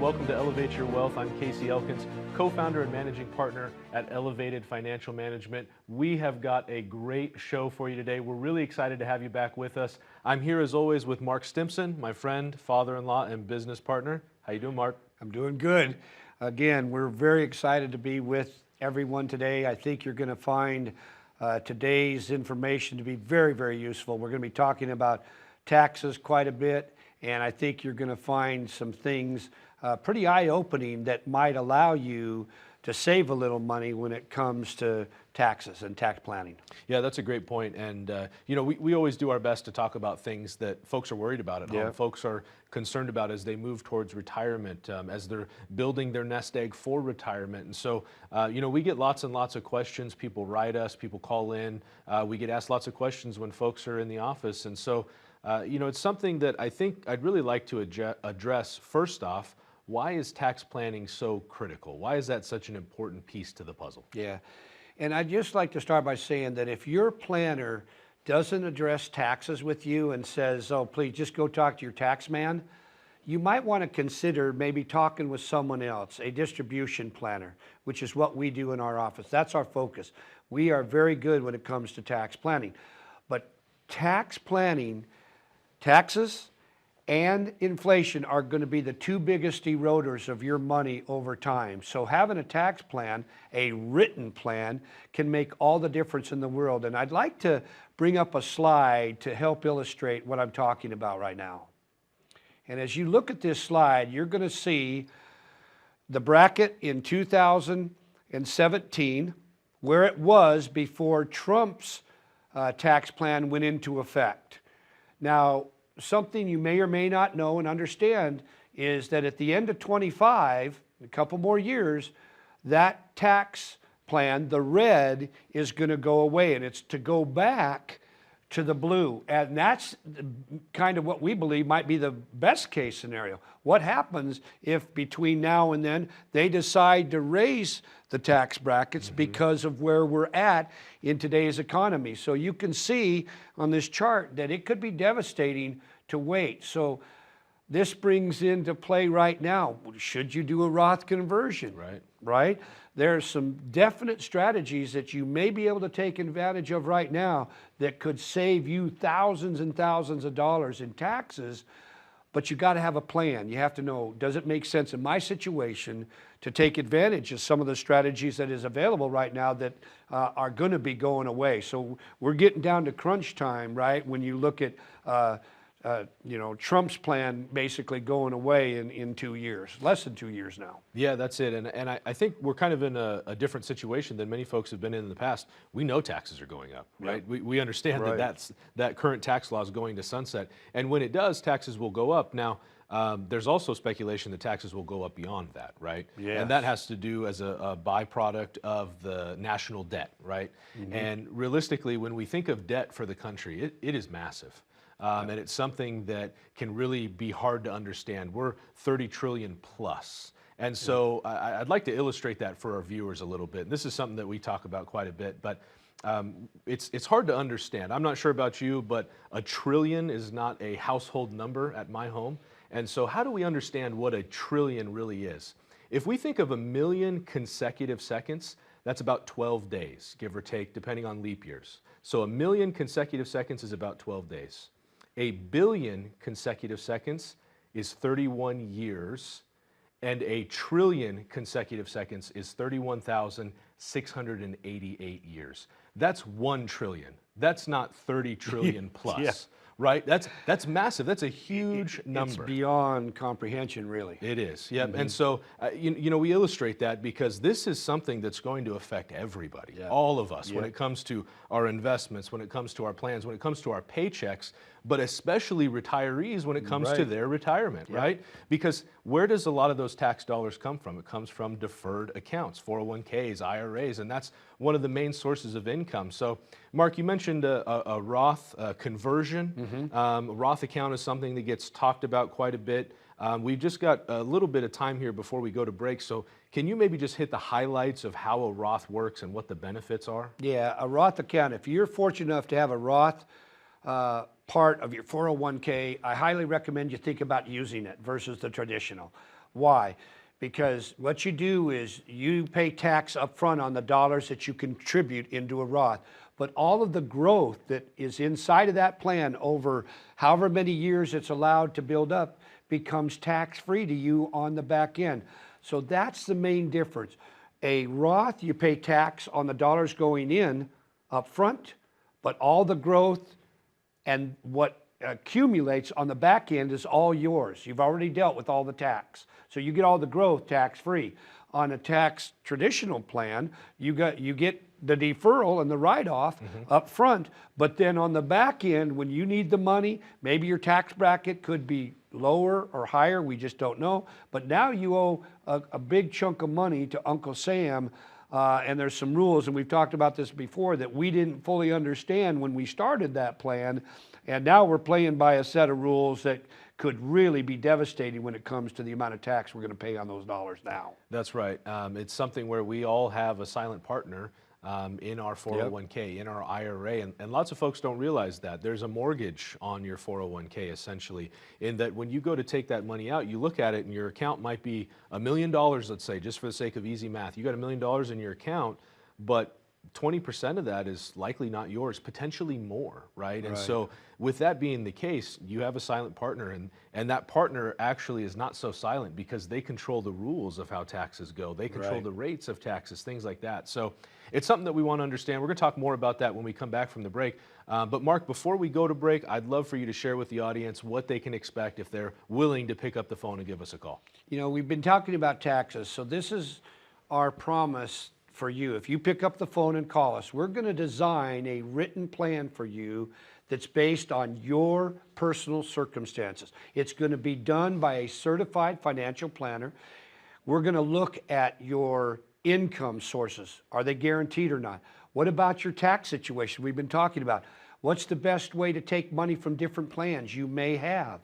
Welcome to Elevate Your Wealth. I'm Casey Elkins, co-founder and managing partner at Elevated Financial Management. We have got a great show for you today. We're really excited to have you back with us. I'm here as always with Mark Stimson, my friend, father-in-law, and business partner. How you doing, Mark? I'm doing good. Again, we're very excited to be with everyone today. I think you're going to find today's information to be very, very useful. We're going to be talking about taxes quite a bit, and I think you're going to find some things pretty eye-opening that might allow you to save a little money when it comes to taxes and tax planning. Yeah, that's a great point. And, we always do our best to talk about things that folks are worried about at home. Folks are concerned about as they move towards retirement, as they're building their nest egg for retirement. And so, we get lots and lots of questions. People write us, people call in. We get asked lots of questions when folks are in the office. And so, it's something that I think I'd really like to address first off. Why is tax planning so critical? Why is that such an important piece to the puzzle? Yeah, and I'd just like to start by saying that if your planner doesn't address taxes with you and says, oh, please just go talk to your tax man, you might want to consider maybe talking with someone else, a distribution planner, which is what we do in our office. That's our focus. We are very good when it comes to tax planning. But tax planning, taxes, and inflation are going to be the two biggest eroders of your money over time. So having a tax plan, a written plan, can make all the difference in the world. And I'd like to bring up a slide to help illustrate what I'm talking about right now. And as you look at this slide, you're going to see the bracket in 2017, where it was before Trump's tax plan went into effect. Now, something you may or may not know and understand is that at the end of 25, a couple more years, that tax plan, the red, is going to go away, and it's to go back to the blue. And that's kind of what we believe might be the best case scenario. What happens if between now and then they decide to raise the tax brackets because of where we're at in today's economy? So you can see on this chart that it could be devastating to wait. So this brings into play right now, should you do a Roth conversion? Right? There's some definite strategies that you may be able to take advantage of right now that could save you thousands and thousands of dollars in taxes, but you got to have a plan. You have to know, does it make sense in my situation to take advantage of some of the strategies that is available right now that are going to be going away? So we're getting down to crunch time, right? When you look at Trump's plan basically going away in 2 years, less than 2 years now. Yeah, that's it. And I think we're kind of in a different situation than many folks have been in the past. We know taxes are going up, right? We understand that current tax law is going to sunset. And when it does, taxes will go up. Now, there's also speculation that taxes will go up beyond that, right? And that has to do as a byproduct of the national debt, right? And realistically, when we think of debt for the country, it is massive. And it's something that can really be hard to understand. We're 30 trillion plus. And so I'd like to illustrate that for our viewers a little bit. This is something that we talk about quite a bit, but it's hard to understand. I'm not sure about you, but $1 trillion is not a household number at my home. And so how do we understand what $1 trillion really is? If we think of 1 million consecutive seconds, that's about 12 days, give or take, depending on leap years. So 1 million consecutive seconds is about 12 days. 1 billion consecutive seconds is 31 years, and 1 trillion consecutive seconds is 31,688 years. That's 1 trillion. That's not 30 trillion plus, right? That's massive. That's a huge number. It's beyond comprehension, really. It is, yep. And so, we illustrate that because this is something that's going to affect everybody, all of us, when it comes to our investments, when it comes to our plans, when it comes to our paychecks, but especially retirees when it comes to their retirement, right? Because where does a lot of those tax dollars come from? It comes from deferred accounts, 401ks, IRAs, and that's one of the main sources of income. So, Mark, you mentioned a Roth conversion. A Roth account is something that gets talked about quite a bit. We've just got a little bit of time here before we go to break, so can you maybe just hit the highlights of how a Roth works and what the benefits are? Yeah, a Roth account, if you're fortunate enough to have a Roth part of your 401k, I highly recommend you think about using it versus the traditional. Why? Because what you do is you pay tax up front on the dollars that you contribute into a Roth. But all of the growth that is inside of that plan over however many years it's allowed to build up becomes tax-free to you on the back end. So that's the main difference. A Roth, you pay tax on the dollars going in up front, but all the growth and what accumulates on the back end is all yours. You've already dealt with all the tax. So you get all the growth tax-free. On a tax traditional plan, you get the deferral and the write-off up front, but then on the back end, when you need the money, maybe your tax bracket could be lower or higher, we just don't know, but now you owe a big chunk of money to Uncle Sam, and there's some rules, and we've talked about this before, that we didn't fully understand when we started that plan, and now we're playing by a set of rules that could really be devastating when it comes to the amount of tax we're going to pay on those dollars now. That's right. It's something where we all have a silent partner in our 401k, in our IRA, and lots of folks don't realize that. There's a mortgage on your 401k, essentially, in that when you go to take that money out, you look at it and your account might be $1 million, let's say, just for the sake of easy math. You got $1 million in your account, but 20% of that is likely not yours, potentially more, right? And so with that being the case, you have a silent partner, and that partner actually is not so silent because they control the rules of how taxes go. They control the rates of taxes, things like that. So it's something that we want to understand. We're going to talk more about that when we come back from the break. But Mark, before we go to break, I'd love for you to share with the audience what they can expect if they're willing to pick up the phone and give us a call. You know, we've been talking about taxes, so this is our promise for you. If you pick up the phone and call us, we're going to design a written plan for you that's based on your personal circumstances. It's going to be done by a certified financial planner. We're going to look at your income sources. Are they guaranteed or not? What about your tax situation we've been talking about? What's the best way to take money from different plans you may have?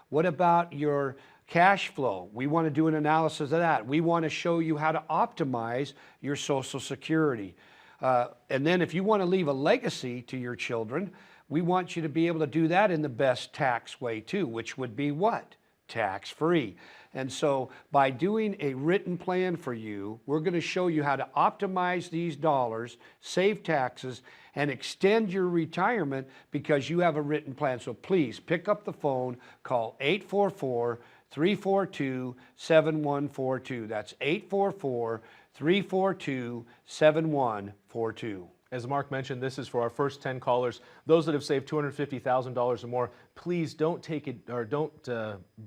What about your cash flow? We want to do an analysis of that. We want to show you how to optimize your Social Security. And then if you want to leave a legacy to your children, we want you to be able to do that in the best tax way too, which would be what? Tax-free. And so by doing a written plan for you, we're going to show you how to optimize these dollars, save taxes, and extend your retirement because you have a written plan. So please pick up the phone, call 844-342-7142. That's 844-342-7142. As Mark mentioned, this is for our first 10 callers. Those that have saved $250,000 or more, please don't take it, or don't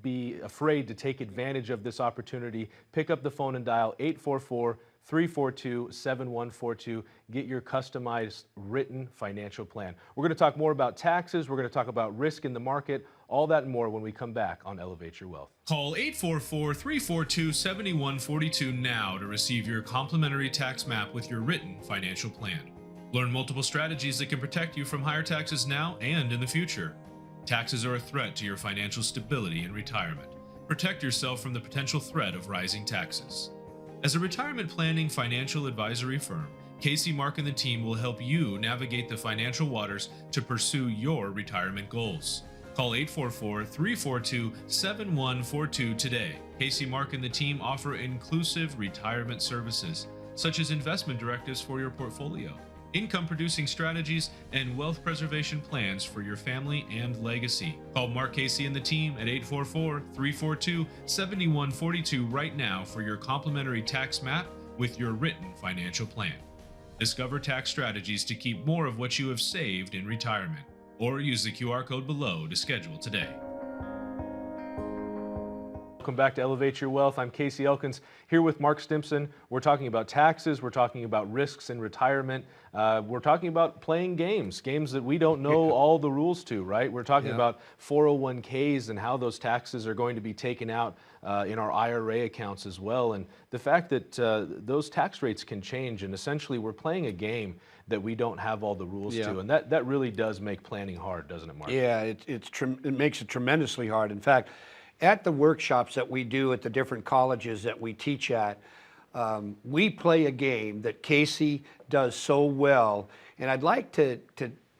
be afraid to take advantage of this opportunity. Pick up the phone and dial 844-342-7142. Get your customized written financial plan. We're going to talk more about taxes. We're going to talk about risk in the market, all that and more when we come back on Elevate Your Wealth. Call 844-342-7142 now to receive your complimentary tax map with your written financial plan. Learn multiple strategies that can protect you from higher taxes now and in the future. Taxes are a threat to your financial stability in retirement. Protect yourself from the potential threat of rising taxes. As a retirement planning financial advisory firm, Casey, Mark, and the team will help you navigate the financial waters to pursue your retirement goals. Call 844-342-7142 today. Casey, Mark, and the team offer inclusive retirement services, such as investment directives for your portfolio, income-producing strategies, and wealth preservation plans for your family and legacy. Call Mark Casey and the team at 844-342-7142 right now for your complimentary tax map with your written financial plan. Discover tax strategies to keep more of what you have saved in retirement, or use the QR code below to schedule today. Welcome back to Elevate Your Wealth. I'm Casey Elkins here with Mark Stimson. We're talking about taxes. We're talking about risks in retirement. We're talking about playing games that we don't know all the rules to, right? We're talking about 401ks and how those taxes are going to be taken out in our IRA accounts as well. And the fact that those tax rates can change, and essentially we're playing a game that we don't have all the rules to. And that really does make planning hard, doesn't it, Mark? Yeah, it makes it tremendously hard. In fact, at the workshops that we do at the different colleges that we teach at, we play a game that Casey does so well. And I'd like to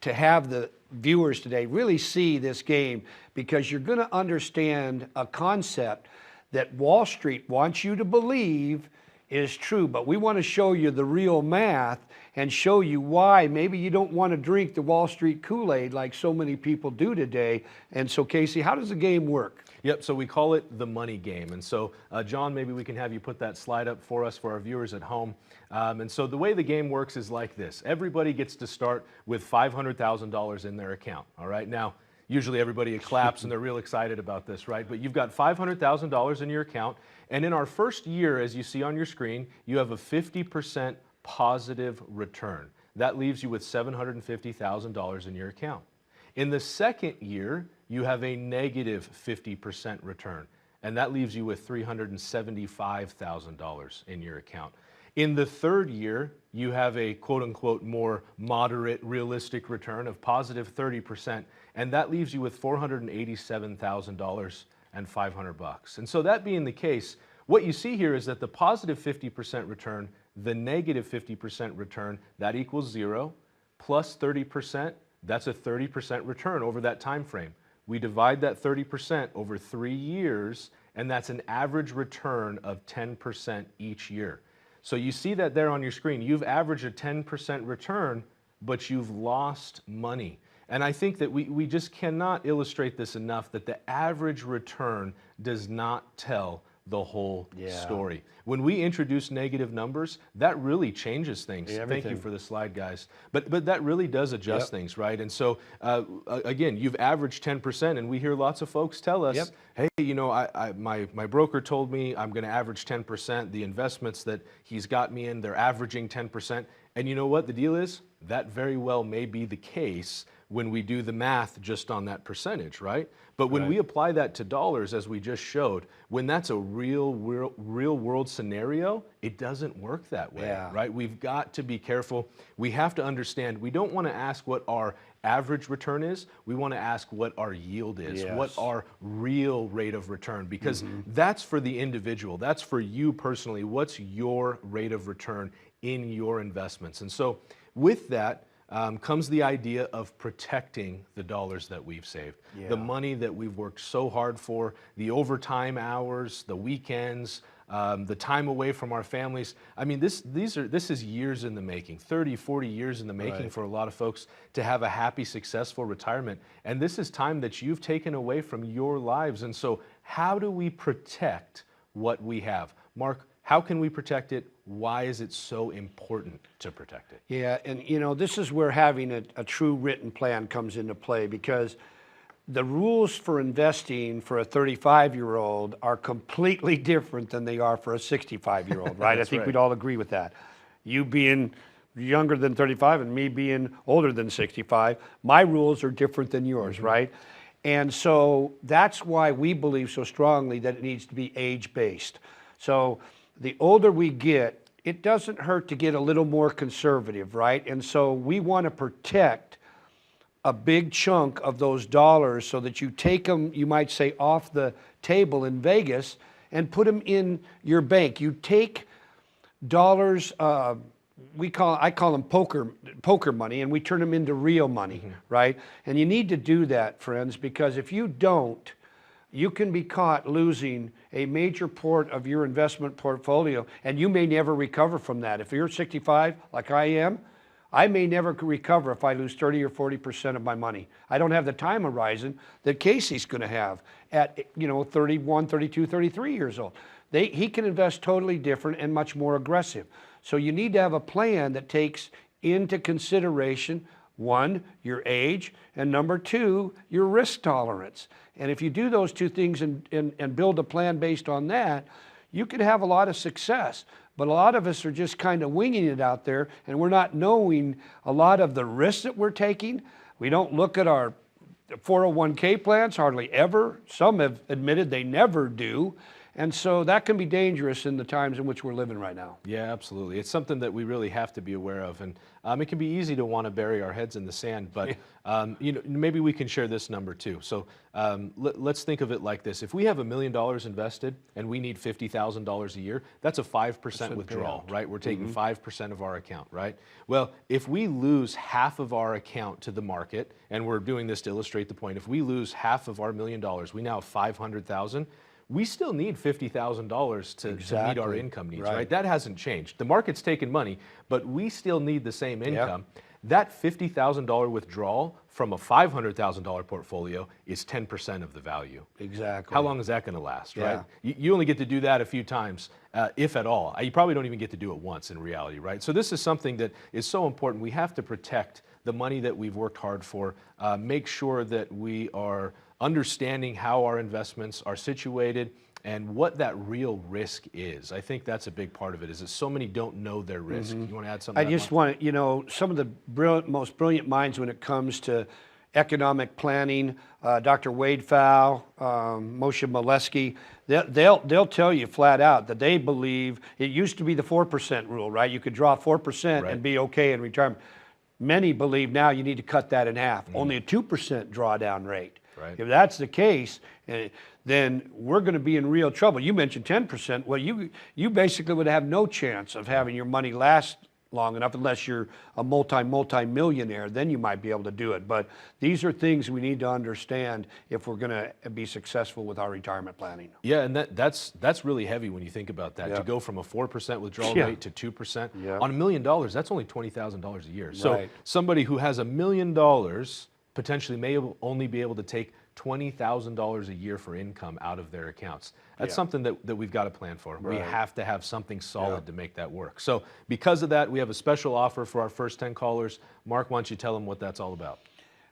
have the viewers today really see this game, because you're going to understand a concept that Wall Street wants you to believe is true. But we want to show you the real math and show you why maybe you don't want to drink the Wall Street Kool-Aid like so many people do today. And so, Casey, how does the game work? Yep, so we call it the money game. And so, John, maybe we can have you put that slide up for us for our viewers at home. And so the way the game works is like this. Everybody gets to start with $500,000 in their account, all right? Now, usually everybody claps and they're real excited about this, right? But you've got $500,000 in your account. And in our first year, as you see on your screen, you have a 50% positive return. That leaves you with $750,000 in your account. In the second year, you have a negative 50% return, and that leaves you with $375,000 in your account. In the third year, you have a quote-unquote more moderate, realistic return of positive 30%, and that leaves you with $487,000 and 500 bucks. And so that being the case, what you see here is that the positive 50% return, the negative 50% return, that equals 0, plus 30%, that's a 30% return over that time frame. We divide that 30% over 3 years, and that's an average return of 10% each year. So you see that there on your screen. You've averaged a 10% return, but you've lost money. And I think that we just cannot illustrate this enough, that the average return does not tell the whole story. When we introduce negative numbers, that really changes things. Thank you for the slide, guys. But that really does adjust things, right? And so, again, you've averaged 10%, and we hear lots of folks tell us, hey, you know, my broker told me I'm going to average 10%. The investments that he's got me in, they're averaging 10%. And you know what the deal is? That very well may be the case when we do the math just on that percentage, right? But when we apply that to dollars, as we just showed, when that's a real world scenario, it doesn't work that way, right? We've got to be careful. We have to understand, we don't want to ask what our average return is. We want to ask what our yield is, what our real rate of return, because that's for the individual. That's for you personally. What's your rate of return in your investments? And so with that, comes the idea of protecting the dollars that we've saved, the money that we've worked so hard for, the overtime hours, the weekends, the time away from our families. I mean, this is years in the making, 30, 40 years in the making for a lot of folks to have a happy, successful retirement. And this is time that you've taken away from your lives. And so how do we protect what we have? Mark, how can we protect it? Why is it so important to protect it? Yeah, and you know, this is where having a true written plan comes into play, because the rules for investing for a 35-year-old are completely different than they are for a 65-year-old, right? I think we'd all agree with that. You being younger than 35 and me being older than 65, my rules are different than yours, right? And so that's why we believe so strongly that it needs to be age-based. So the older we get, it doesn't hurt to get a little more conservative, right? And so we want to protect a big chunk of those dollars so that you take them, you might say, off the table in Vegas and put them in your bank. You take dollars, I call them poker money, and we turn them into real money, right? And you need to do that, friends, because if you don't, you can be caught losing a major part of your investment portfolio, and you may never recover from that. If you're 65, like I am, I may never recover if I lose 30 or 40% of my money. I don't have the time horizon that Casey's going to have at 31, 32, 33 years old. He can invest totally different and much more aggressive. So you need to have a plan that takes into consideration, one, your age, and number two, your risk tolerance. And if you do those two things and build a plan based on that, you can have a lot of success. But a lot of us are just kind of winging it out there, and we're not knowing a lot of the risks that we're taking. We don't look at our 401k plans hardly ever. Some have admitted they never do. And so that can be dangerous in the times in which we're living right now. Yeah, absolutely. It's something that we really have to be aware of. And it can be easy to want to bury our heads in the sand, but maybe we can share this number too. So let's think of it like this. If we have $1 million invested and we need $50,000 a year, that's a 5% withdrawal, right? We're taking 5% of our account, right? Well, if we lose half of our account to the market, and we're doing this to illustrate the point, if we lose half of our $1 million, we now have 500,000. we still need $50,000 to meet our Exactly. income needs, Right. right? That hasn't changed. The market's taken money, but we still need the same income. That $50,000 withdrawal from a $500,000 portfolio is 10% of the value. Exactly. How long is that going to last, right? Yeah. You only get to do that a few times, if at all. You probably don't even get to do it once in reality, right? So this is something that is so important. We have to protect the money that we've worked hard for, make sure that we are understanding how our investments are situated and what that real risk is. I think that's a big part of it, is that so many don't know their risk. You want to add something I to that, just Mark? want to, some of the most brilliant minds when it comes to economic planning, Dr. Wade Pfau, Moshe Molesky, they'll tell you flat out that they believe it used to be the 4% rule, right? You could draw 4% Right. and be okay in retirement. Many believe now you need to cut that in half. Only a 2% drawdown rate. Right. If that's the case, then we're going to be in real trouble. You mentioned 10%. Well, you basically would have no chance of having your money last long enough unless you're a multi-millionaire. Then you might be able to do it. But these are things we need to understand if we're going to be successful with our retirement planning. Yeah, and that's really heavy when you think about that. Yeah. To go from a 4% withdrawal Yeah. rate to 2%. Yeah. On $1 million, that's only $20,000 a year. So Right. somebody who has $1 million potentially may only be able to take $20,000 a year for income out of their accounts. That's Yeah. something that we've got to plan for. We Right. have to have something solid Yeah. to make that work. So because of that, we have a special offer for our first 10 callers. Mark, why don't you tell them what that's all about?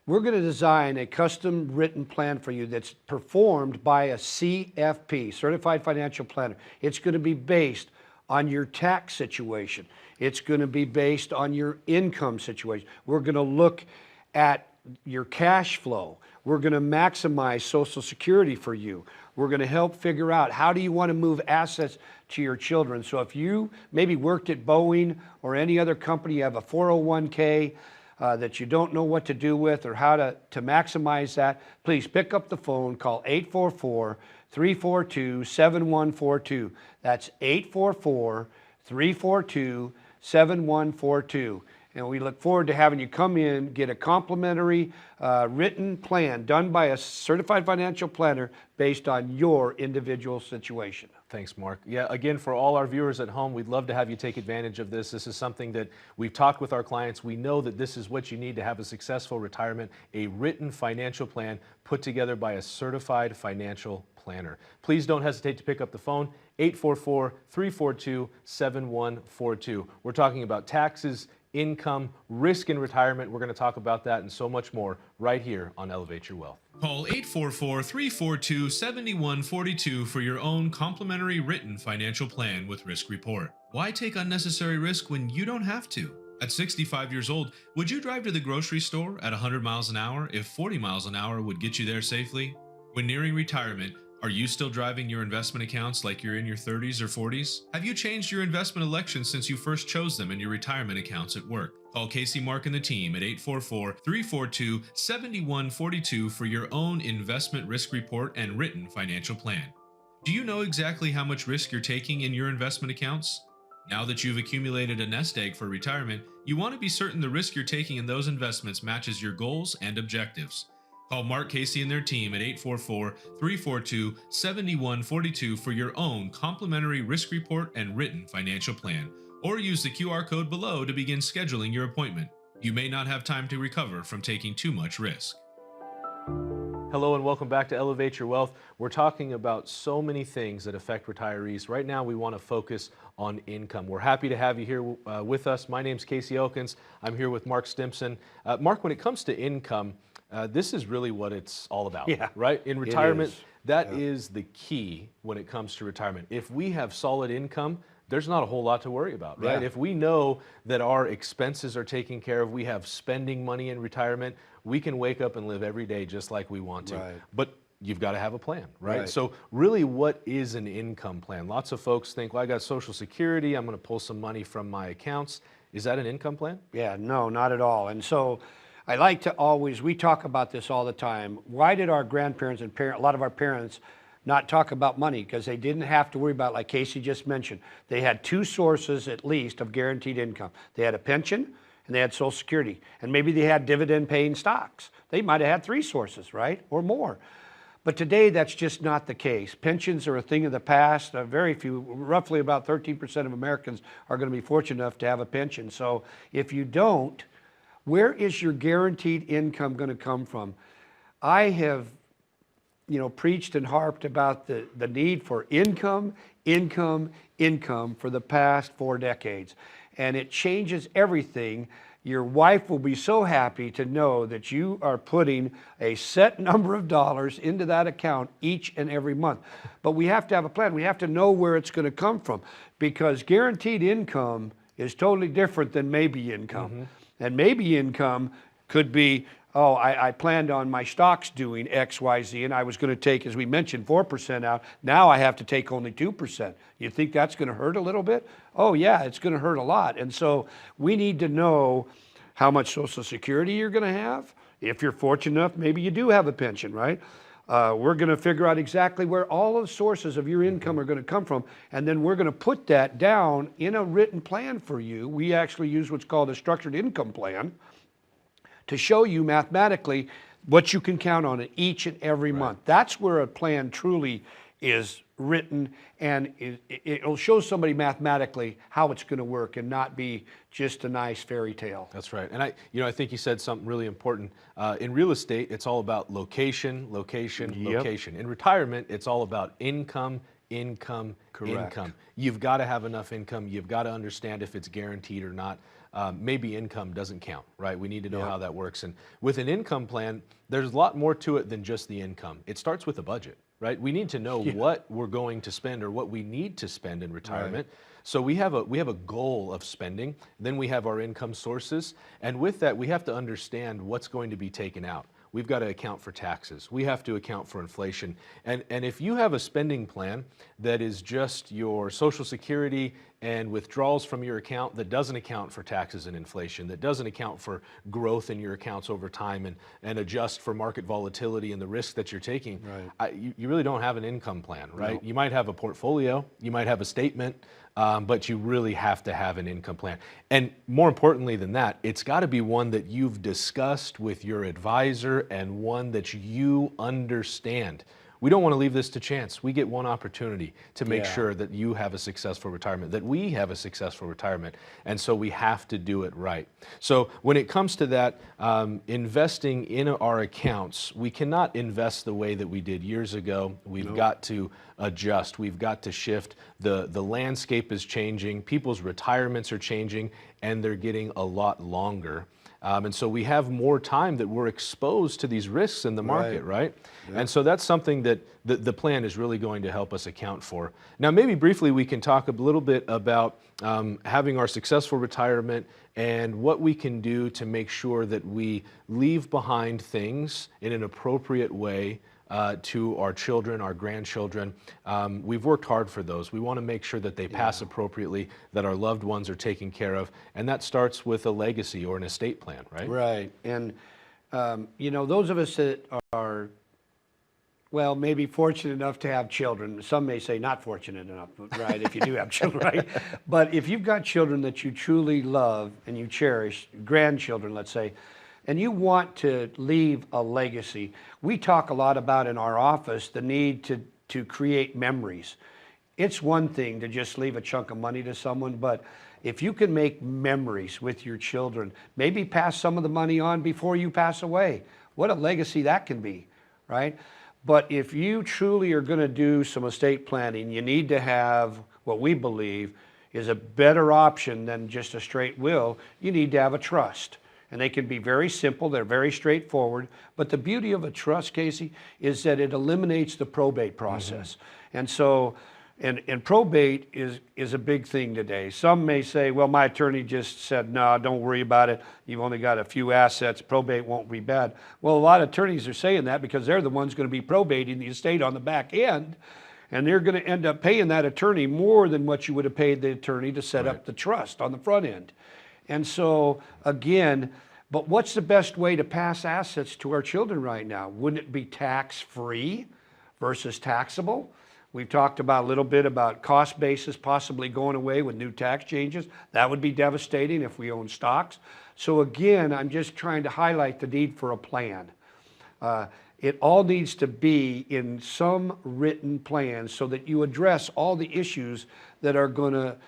We're going to design a custom written plan for you that's performed by a CFP, Certified Financial Planner. It's going to be based on your tax situation. It's going to be based on your income situation. We're going to look at your cash flow. We're going to maximize Social Security for you. We're going to help figure out how do you want to move assets to your children. So if you maybe worked at Boeing or any other company, you have a 401k that you don't know what to do with or how to maximize that, please pick up the phone, call 844-342-7142. That's 844-342-7142. And we look forward to having you come in, get a complimentary written plan done by a certified financial planner based on your individual situation. Thanks, Mark. Yeah, again, for all our viewers at home, we'd love to have you take advantage of this. This is something that we've talked with our clients. We know that this is what you need to have a successful retirement, a written financial plan put together by a certified financial planner. Please don't hesitate to pick up the phone, 844-342-7142. We're talking about taxes, income, risk in retirement. We're going to talk about that and so much more right here on Elevate Your Wealth. Call 844-342-7142 for your own complimentary written financial plan with Risk Report. Why take unnecessary risk when you don't have to? At 65 years old, would you drive to the grocery store at 100 miles an hour if 40 miles an hour would get you there safely? When nearing retirement, are you still driving your investment accounts like you're in your 30s or 40s? Have you changed your investment elections since you first chose them in your retirement accounts at work? Call Casey, Mark, and the team at 844-342-7142 for your own investment risk report and written financial plan. Do you know exactly how much risk you're taking in your investment accounts? Now that you've accumulated a nest egg for retirement, you want to be certain the risk you're taking in those investments matches your goals and objectives. Call Mark, Casey, and their team at 844-342-7142 for your own complimentary risk report and written financial plan, or use the QR code below to begin scheduling your appointment. You may not have time to recover from taking too much risk. Hello and welcome back to Elevate Your Wealth. We're talking about so many things that affect retirees. Right now we want to focus on income. We're happy to have you here with us. My name's Casey Elkins. I'm here with Mark Stimson. Mark, when it comes to income, this is really what it's all about, right? In retirement, that is the key when it comes to retirement. If we have solid income, there's not a whole lot to worry about, right? If we know that our expenses are taken care of, we have spending money in retirement, we can wake up and live every day just like we want to. But you've got to have a plan, right? So really, what is an income plan? Lots of folks think, well, I got Social Security, I'm going to pull some money from my accounts. Is that an income plan? Yeah, no, not at all. And so I like to always, we talk about this all the time. Why did our grandparents and a lot of our parents not talk about money? Because they didn't have to worry about, like Casey just mentioned, they had two sources at least of guaranteed income. They had a pension and they had Social Security. And maybe they had dividend paying stocks. They might have had three sources, right? Or more. But today, that's just not the case. Pensions are a thing of the past. Very few, roughly about 13% of Americans are going to be fortunate enough to have a pension. So if you don't, where is your guaranteed income going to come from? I have, preached and harped about the need for income for the past 4 decades. And it changes everything. Your wife will be so happy to know that you are putting a set number of dollars into that account each and every month. But we have to have a plan. We have to know where it's going to come from, because guaranteed income is totally different than maybe income. And maybe income could be, oh, I planned on my stocks doing X, Y, Z, and I was going to take, as we mentioned, 4% out. Now I have to take only 2%. You think that's going to hurt a little bit? Oh, yeah, it's going to hurt a lot. And so we need to know how much Social Security you're going to have. If you're fortunate enough, maybe you do have a pension, right? We're going to figure out exactly where all the sources of your income are going to come from, and then we're going to put that down in a written plan for you. We actually use what's called a structured income plan to show you mathematically what you can count on it each and every month. That's where a plan truly is written, and it'll show somebody mathematically how it's going to work and not be just a nice fairy tale. That's right. And I think you said something really important. In real estate, it's all about location, location, location. In retirement, it's all about income, income, income. You've got to have enough income. You've got to understand if it's guaranteed or not. Maybe income doesn't count, right? We need to know how that works. And with an income plan, there's a lot more to it than just the income. It starts with a budget, right? We need to know what we're going to spend or what we need to spend in retirement. So we have a goal of spending, then we have our income sources, and with that we have to understand what's going to be taken out. We've got to account for taxes. We have to account for inflation. And if you have a spending plan that is just your Social Security and withdrawals from your account that doesn't account for taxes and inflation, that doesn't account for growth in your accounts over time and adjust for market volatility and the risk that you're taking, you really don't have an income plan, right? You might have a portfolio, you might have a statement, but you really have to have an income plan. And more importantly than that, it's got to be one that you've discussed with your advisor and one that you understand. We don't want to leave this to chance. We get one opportunity to make sure that you have a successful retirement, that we have a successful retirement, and so we have to do it right. So when it comes to that, investing in our accounts, we cannot invest the way that we did years ago. We've got to adjust. We've got to shift. The landscape is changing. People's retirements are changing, and they're getting a lot longer. And so we have more time that we're exposed to these risks in the market, right? And so that's something that the plan is really going to help us account for. Now, maybe briefly we can talk a little bit about having our successful retirement and what we can do to make sure that we leave behind things in an appropriate way to our children, our grandchildren. We've worked hard for those. We want to make sure that they pass appropriately, that our loved ones are taken care of, and that starts with a legacy or an estate plan, right? Right. And, those of us that are, well, maybe fortunate enough to have children, some may say not fortunate enough, right, if you do have children, right? But if you've got children that you truly love and you cherish, grandchildren, let's say, and you want to leave a legacy, we talk a lot about in our office the need to create memories. It's one thing to just leave a chunk of money to someone, but if you can make memories with your children, maybe pass some of the money on before you pass away, what a legacy that can be, right? But if you truly are going to do some estate planning, you need to have what we believe is a better option than just a straight will. You need to have a trust. And they can be very simple, they're very straightforward. But the beauty of a trust, Casey, is that it eliminates the probate process. And so, and probate is a big thing today. Some may say, well, my attorney just said, no, don't worry about it. You've only got a few assets, probate won't be bad. Well, a lot of attorneys are saying that because they're the ones going to be probating the estate on the back end. And they're going to end up paying that attorney more than what you would have paid the attorney to set up the trust on the front end. And so, again, but what's the best way to pass assets to our children right now? Wouldn't it be tax-free versus taxable? We've talked about a little bit about cost basis possibly going away with new tax changes. That would be devastating if we own stocks. So again, I'm just trying to highlight the need for a plan. It all needs to be in some written plan so that you address all the issues that are going to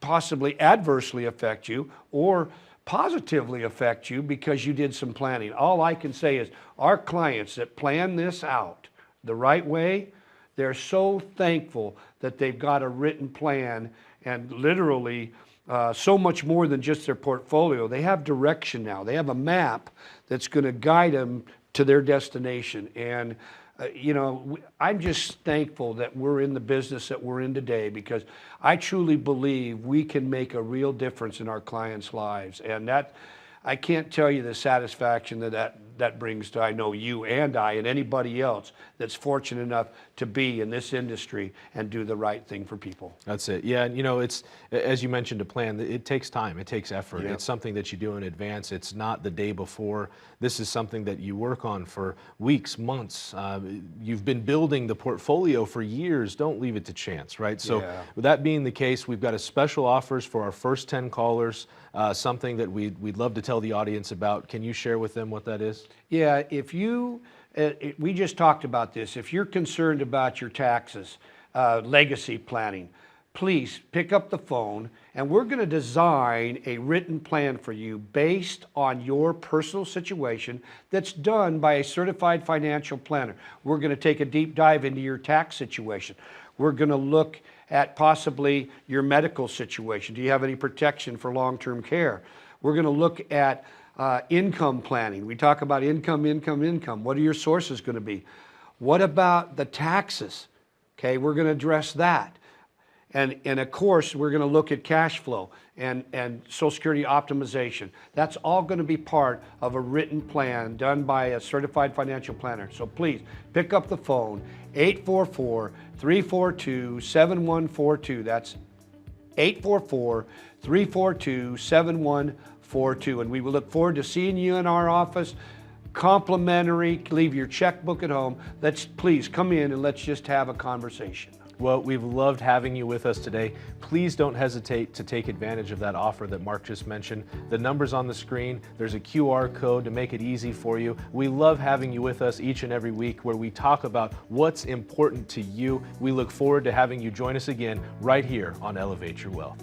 possibly adversely affect you or positively affect you because you did some planning. All I can say is our clients that plan this out the right way, they're so thankful that they've got a written plan and literally so much more than just their portfolio. They have direction now. They have a map that's going to guide them to their destination. And, I'm just thankful that we're in the business that we're in today because I truly believe we can make a real difference in our clients' lives. And that, I can't tell you the satisfaction that brings to, I know, you and I and anybody else that's fortunate enough to be in this industry and do the right thing for people. That's it. Yeah, and it's, as you mentioned, a plan, it takes time, it takes effort. Yep. It's something that you do in advance. It's not the day before. This is something that you work on for weeks, months. You've been building the portfolio for years. Don't leave it to chance, right? So with that being the case, we've got a special offers for our first 10 callers, something that we'd love to tell the audience about. Can you share with them what that is? Yeah, if you, we just talked about this. If you're concerned about your taxes, legacy planning, please pick up the phone and we're going to design a written plan for you based on your personal situation that's done by a certified financial planner. We're going to take a deep dive into your tax situation. We're going to look at possibly your medical situation. Do you have any protection for long-term care? We're going to look at income planning. We talk about income. What are your sources going to be? What about the taxes? Okay, we're going to address that. And of course, we're going to look at cash flow and Social Security optimization. That's all going to be part of a written plan done by a certified financial planner. So please pick up the phone, 844-342-7142. That's 844-342-7142. And we will look forward to seeing you in our office. Complimentary, leave your checkbook at home. Please come in and let's just have a conversation. Well, we've loved having you with us today. Please don't hesitate to take advantage of that offer that Mark just mentioned. The number's on the screen. There's a QR code to make it easy for you. We love having you with us each and every week where we talk about what's important to you. We look forward to having you join us again right here on Elevate Your Wealth.